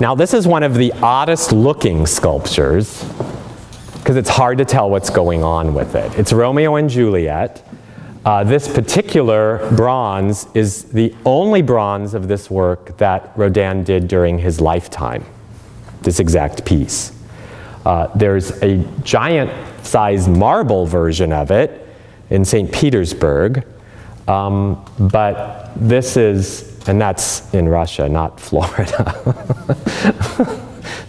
Now this is one of the oddest looking sculptures because it's hard to tell what's going on with it. It's Romeo and Juliet. This particular bronze is the only bronze of this work that Rodin did during his lifetime, this exact piece. There's a giant-sized marble version of it in St. Petersburg, but this is, and that's in Russia, not Florida.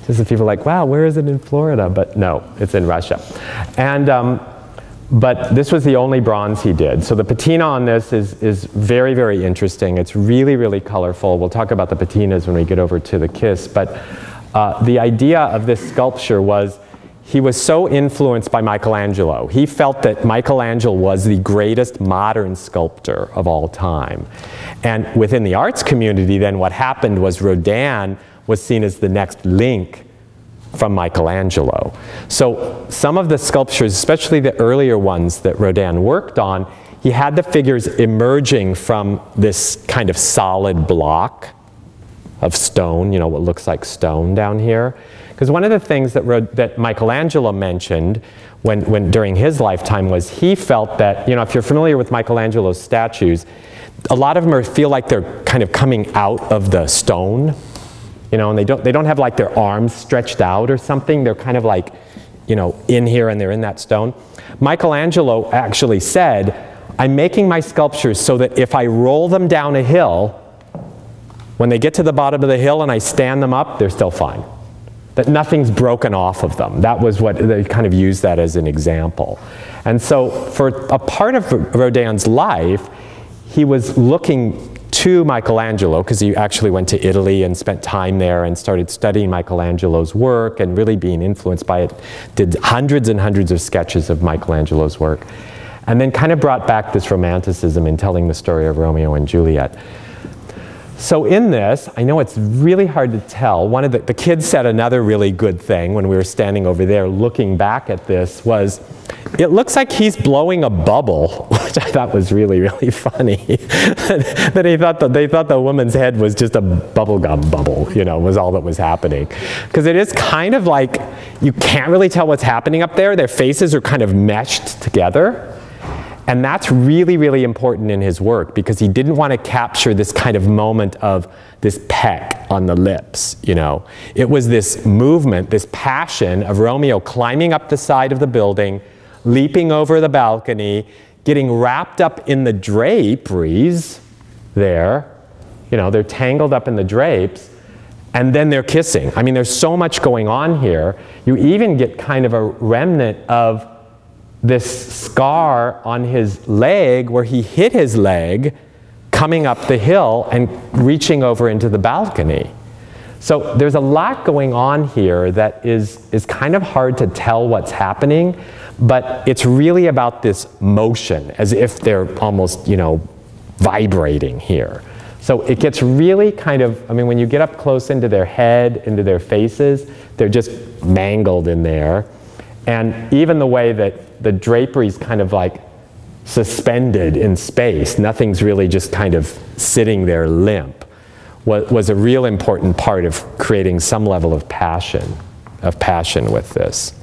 Just people are like, wow, where is it in Florida? But no, it's in Russia. And, but this was the only bronze he did. So the patina on this is very, very interesting. It's really, really colorful. We'll talk about the patinas when we get over to the kiss. But the idea of this sculpture was he was so influenced by Michelangelo. He felt that Michelangelo was the greatest modern sculptor of all time. And within the arts community, then what happened was Rodin was seen as the next link from Michelangelo. So some of the sculptures, especially the earlier ones that Rodin worked on, he had the figures emerging from this kind of solid block of stone, you know, what looks like stone down here. Because one of the things that Michelangelo mentioned during his lifetime was he felt that, you know, if you're familiar with Michelangelo's statues, a lot of them feel like they're kind of coming out of the stone. You know, and they don't have like their arms stretched out or something. They're kind of like, you know, in here and they're in that stone. Michelangelo actually said, I'm making my sculptures so that if I roll them down a hill, when they get to the bottom of the hill and I stand them up, they're still fine. That nothing's broken off of them. That was what they kind of used that as an example. And so for a part of Rodin's life, he was looking to Michelangelo, because he actually went to Italy and spent time there and started studying Michelangelo's work and really being influenced by it, did hundreds and hundreds of sketches of Michelangelo's work, and then kind of brought back this romanticism in telling the story of Romeo and Juliet. So in this, I know it's really hard to tell. One of the kids said another really good thing when we were standing over there looking back at this was, it looks like he's blowing a bubble, which I thought was really, really funny. That they thought the woman's head was just a bubblegum bubble, you know, was all that was happening. Because it is kind of like, you can't really tell what's happening up there. Their faces are kind of meshed together. And that's really, really important in his work because he didn't want to capture this kind of moment of this peck on the lips, you know. It was this movement, this passion of Romeo climbing up the side of the building, leaping over the balcony, getting wrapped up in the draperies there. You know, they're tangled up in the drapes, and then they're kissing. I mean, there's so much going on here. You even get kind of a remnant of this scar on his leg where he hit his leg coming up the hill and reaching over into the balcony. So there's a lot going on here that is kind of hard to tell what's happening, but it's really about this motion, as if they're almost, you know, vibrating here. So it gets really kind of, I mean, when you get up close into their head, into their faces, they're just mangled in there. And even the way that the drapery's kind of like suspended in space, nothing's really just kind of sitting there limp, was a real important part of creating some level of passion with this.